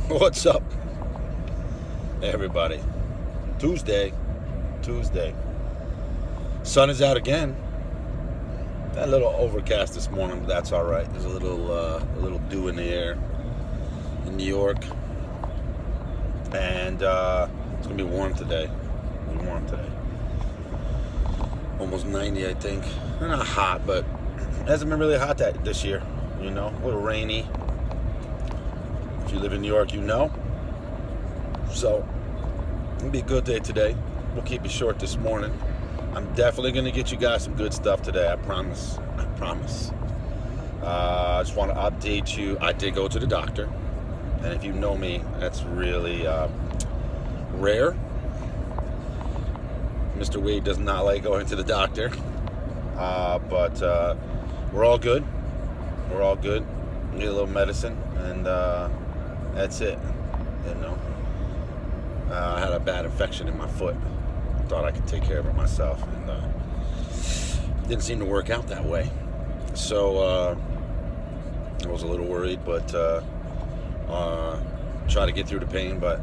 What's up, everybody? Tuesday. Sun is out again. A little overcast this morning, but that's all right. There's a little dew in the air in New York, and it's gonna be warm today. Almost 90, I think. Not hot, but it hasn't been really hot this year. You know, a little rainy. If you live in New York, you know. So, it'll be a good day today. We'll keep it short this morning. I'm definitely going to get you guys some good stuff today. I promise. I just want to update you. I did go to the doctor. And if you know me, that's really rare. Mr. Wade does not like going to the doctor. But we're all good. Need a little medicine. And that's it. You know. I had a bad infection in my foot. Thought I could take care of it myself, and didn't seem to work out that way. So I was a little worried, but try to get through the pain. But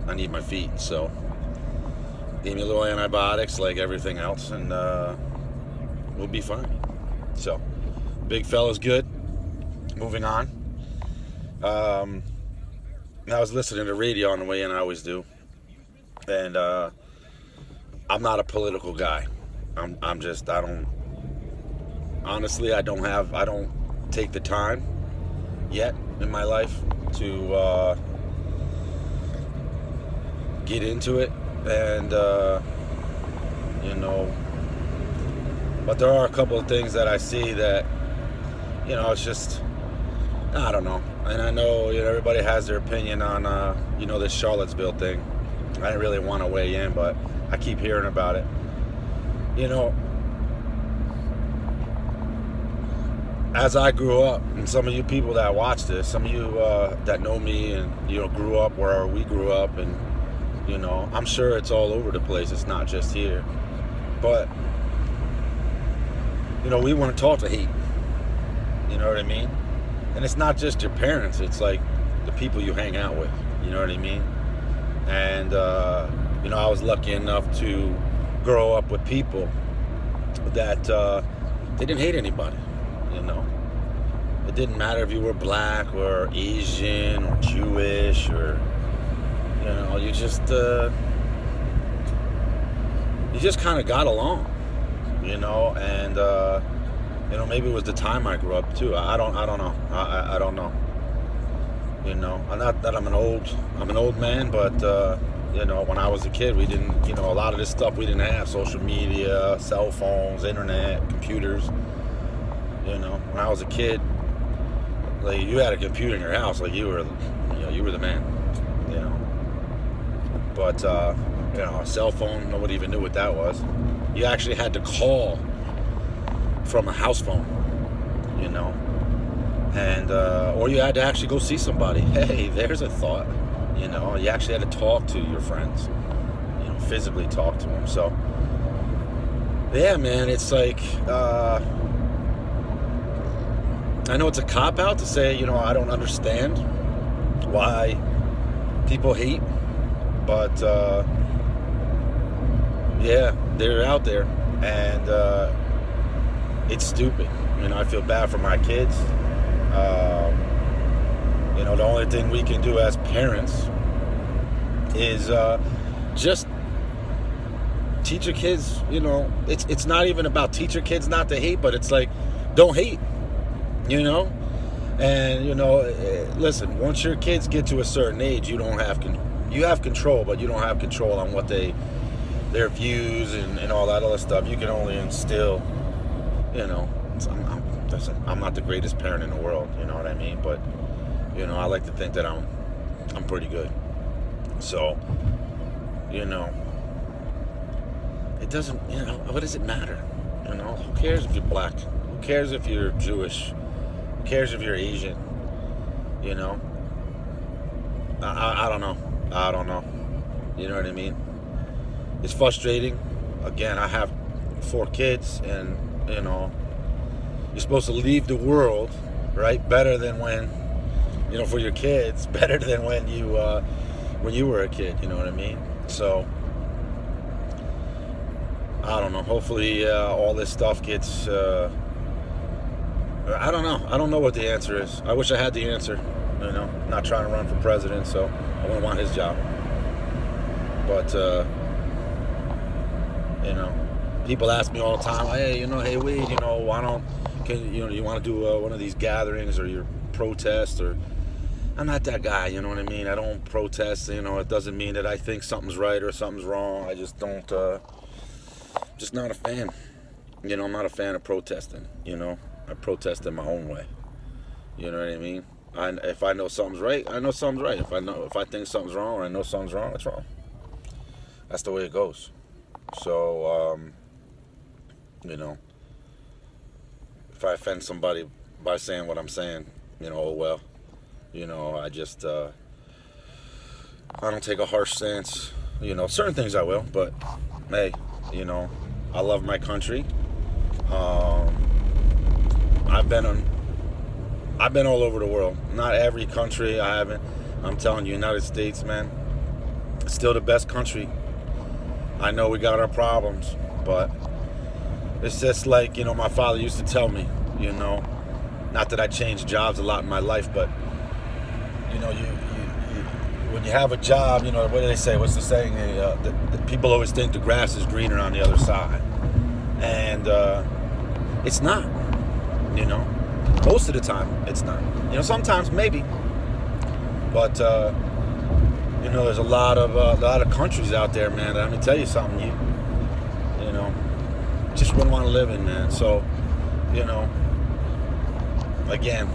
I need my feet, so gave me a little antibiotics like everything else, and we'll be fine. So big fella's good. Moving on. I was listening to radio on the way in. I always do. And I'm not a political guy. I don't take the time yet in my life to get into it. And, but there are a couple of things that I see that, it's just, I don't know. And I know, everybody has their opinion on, this Charlottesville thing. I didn't really want to weigh in, but I keep hearing about it. As I grew up, and some of you people that watch this, some of you that know me and, grew up where we grew up, and, I'm sure it's all over the place. It's not just here. But, we weren't taught to hate. You know what I mean? And it's not just your parents. It's like the people you hang out with. You know what I mean? And, I was lucky enough to grow up with people that they didn't hate anybody, It didn't matter if you were black or Asian or Jewish or, you just kind of got along, and, maybe it was the time I grew up too. I don't know. I don't know. Not that I'm an old man, but, when I was a kid, we didn't, a lot of this stuff we didn't have. Social media, cell phones, internet, computers. When I was a kid, like, you had a computer in your house, like, you were the man, But, a cell phone, nobody even knew what that was. You actually had to call from a house phone, and or you had to actually go see somebody. Hey, there's a thought. You actually had to talk to your friends, physically talk to them. So yeah, man, it's like I know it's a cop-out to say, I don't understand why people hate, but yeah, they're out there, and it's stupid. I feel bad for my kids. The only thing we can do as parents is just teach your kids, it's not even about teach your kids not to hate, but it's like, don't hate, and, listen, once your kids get to a certain age, you have control, but you don't have control on what their views and all that other stuff. You can only instill, I'm not the greatest parent in the world, you know what I mean? But, I like to think that I'm pretty good. So, it doesn't, what does it matter? Who cares if you're black? Who cares if you're Jewish? Who cares if you're Asian? I don't know. You know what I mean? It's frustrating. Again, I have 4 kids, and, you're supposed to leave the world, right, better than when for your kids better than when you were a kid. You know what I mean? So I don't know. Hopefully, all this stuff gets. I don't know. I don't know what the answer is. I wish I had the answer. Not trying to run for president, so I wouldn't want his job. But people ask me all the time, hey, hey Wade, why don't you want to do one of these gatherings or your protest? Or I'm not that guy. You know what I mean? I don't protest. It doesn't mean that I think something's right or something's wrong. I just don't. Just not a fan. I'm not a fan of protesting. I protest in my own way. You know what I mean? If I know something's right, I know something's right. If I think something's wrong or I know something's wrong, it's wrong. That's the way it goes. So, if I offend somebody by saying what I'm saying, oh well. I just, I don't take a harsh stance. Certain things I will, but hey, I love my country. I've been all over the world. Not every country I haven't. I'm telling you, United States, man, still the best country. I know we got our problems, but it's just like, my father used to tell me, not that I changed jobs a lot in my life, but, you when you have a job, what do they say? What's the saying? The people always think the grass is greener on the other side. And it's not, Most of the time, it's not. Sometimes maybe. But, there's a lot of countries out there, man. Let me tell you something. You just wouldn't want to live in, man. So, again,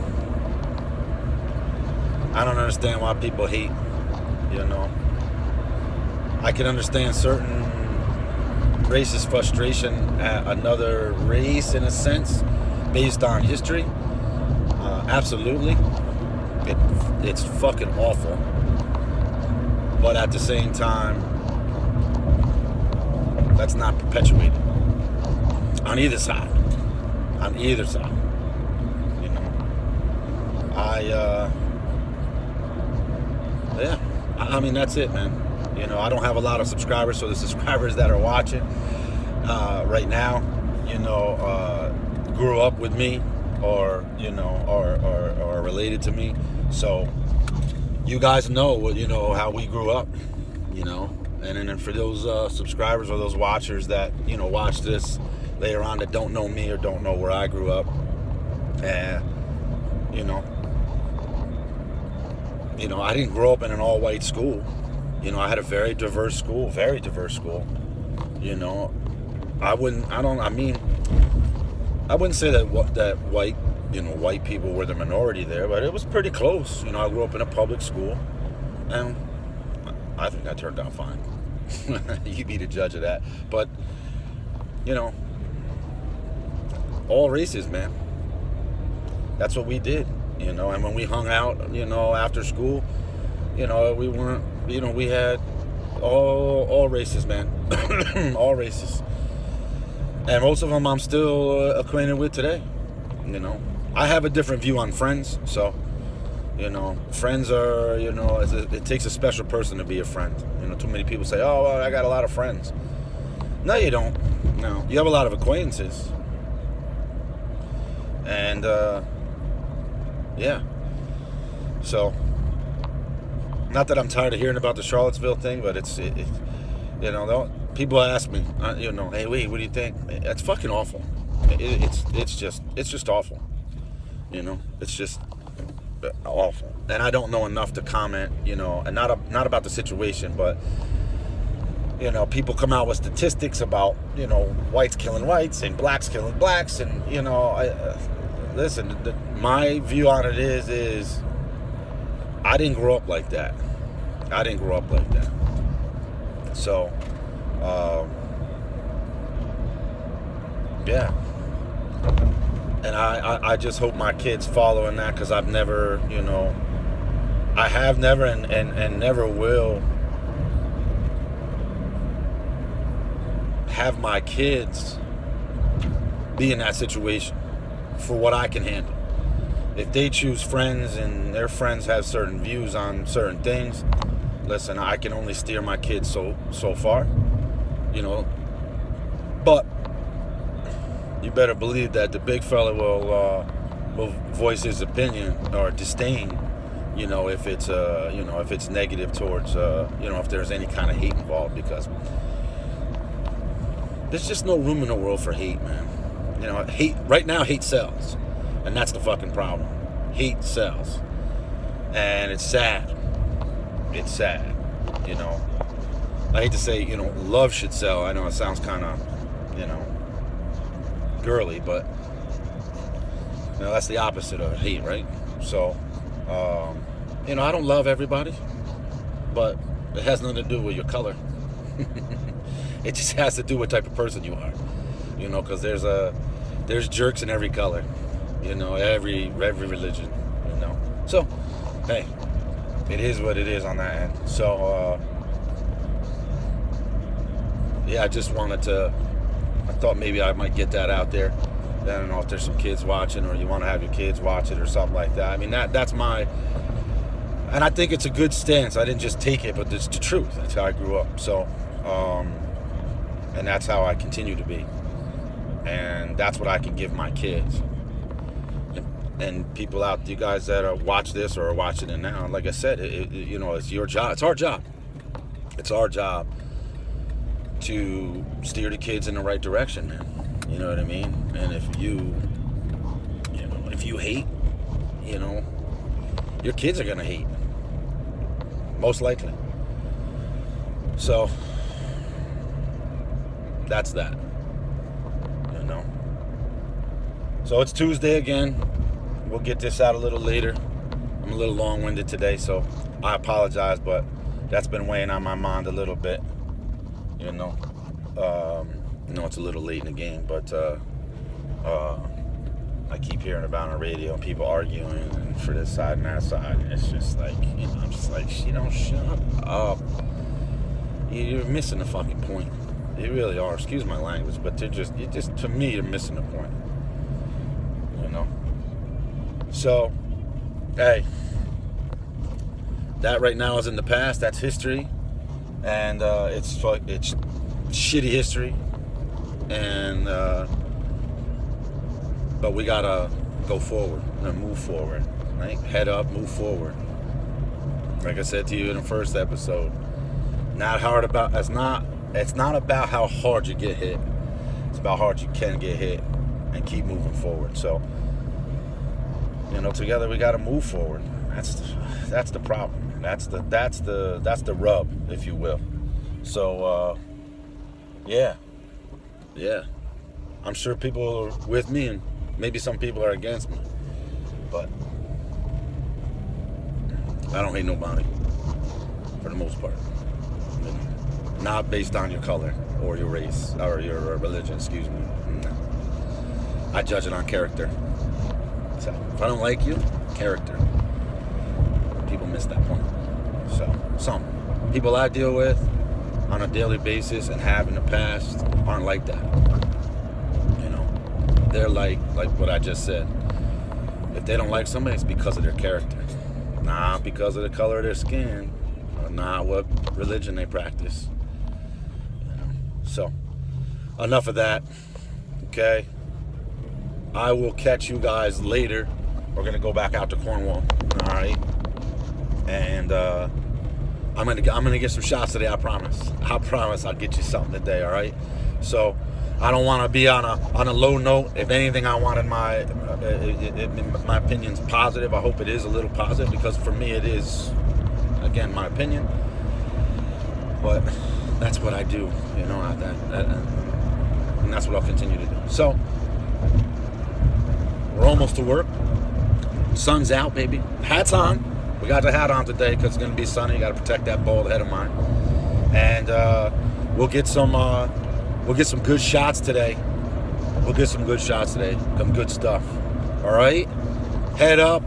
I don't understand why people hate. I can understand certain racist frustration at another race in a sense, based on history. Absolutely. It's fucking awful. But at the same time, that's not perpetuated. On either side. I mean, that's it, man. I don't have a lot of subscribers, so the subscribers that are watching right now, grew up with me or, are related to me. So you guys know, how we grew up, and then for those subscribers or those watchers that, watch this later on that don't know me or don't know where I grew up, I didn't grow up in an all-white school. I had a very diverse school. I wouldn't say that white people were the minority there, but it was pretty close. I grew up in a public school, and I think I turned out fine. You be the judge of that. But, all races, man. That's what we did, and when we hung out, after school, we weren't, we had all races, man. All races. And most of them I'm still acquainted with today, I have a different view on friends, so, friends are, it takes a special person to be a friend. Too many people say, oh, well, I got a lot of friends. No, you don't. No, you have a lot of acquaintances. And, yeah. So, not that I'm tired of hearing about the Charlottesville thing, but people ask me, hey, wait, what do you think? It's fucking awful. It's just awful. It's just awful. And I don't know enough to comment, and not about the situation, but, people come out with statistics about, whites killing whites and blacks killing blacks, and, listen, my view on it is I didn't grow up like that. So, yeah. And I just hope my kids follow in that, because I've never, I have never and never will have my kids be in that situation for what I can handle. if they choose friends and their friends have certain views on certain things, listen, I can only steer my kids so far, you know. But you better believe that the big fella will voice his opinion or disdain, you know, if it's if it's negative towards if there's any kind of hate involved, because there's just no room in the world for hate, man. You know, hate right now, hate sells, and that's the fucking problem. Hate sells, and it's sad. It's sad, you know. I hate to say, love should sell. I know it sounds kind of, girly, but that's the opposite of hate, right? So, I don't love everybody, but it has nothing to do with your color. It just has to do with what type of person you are, because there's jerks in every color, every religion, So, hey, it is what it is on that end. So, I just wanted to. I thought maybe I might get that out there. I don't know if there's some kids watching, or you want to have your kids watch it or something like that. I mean, that's my. And I think it's a good stance. I didn't just take it, but it's the truth. That's how I grew up. So, and that's how I continue to be. And that's what I can give my kids. And people out, you guys that watch this or are watching it now, like I said, it's your job. It's our job. It's our job to steer the kids in the right direction, man. You know what I mean? And if you hate, your kids are gonna hate. Most likely. So, that's that. So it's Tuesday again. We'll get this out a little later. I'm a little long-winded today, so I apologize, but that's been weighing on my mind a little bit. It's a little late in the game, but I keep hearing about on the radio and people arguing and for this side and that side, and it's just like, I'm just like, shut up. You're missing the fucking point. You really are. Excuse my language, but to me, you're missing the point. So, hey, that right now is in the past. That's history, and it's shitty history, and but we gotta go forward and move forward, right? Head up, move forward. Like I said to you in the first episode, it's not about how hard you get hit. It's about how hard you can get hit and keep moving forward. So, together we got to move forward. That's the problem. That's the rub, if you will. So, yeah. I'm sure people are with me, and maybe some people are against me. But I don't hate nobody, for the most part. Not based on your color or your race or your religion, excuse me. No. I judge it on character. So if I don't like you, character. People miss that point. So some people I deal with on a daily basis and have in the past aren't like that. They're like what I just said. If they don't like somebody, it's because of their character, not because of the color of their skin, or not what religion they practice. So enough of that. Okay. I will catch you guys later. We're gonna go back out to Cornwall. All right. And I'm gonna get some shots today. I promise. I'll get you something today. All right. So I don't want to be on a low note. If anything, I wanted my opinion's positive. I hope it is a little positive, because for me it is, again, my opinion. But that's what I do, and that's what I'll continue to do. So we're almost to work. Sun's out, baby. Hat's on. We got the hat on today because it's going to be sunny. Got to protect that bald head of mine. And we'll get some good shots today. Some good stuff. All right? Head up.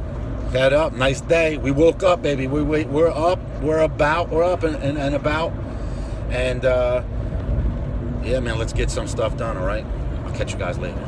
Nice day. We woke up, baby. We're up. We're up and about. And, yeah, man, let's get some stuff done, all right? I'll catch you guys later.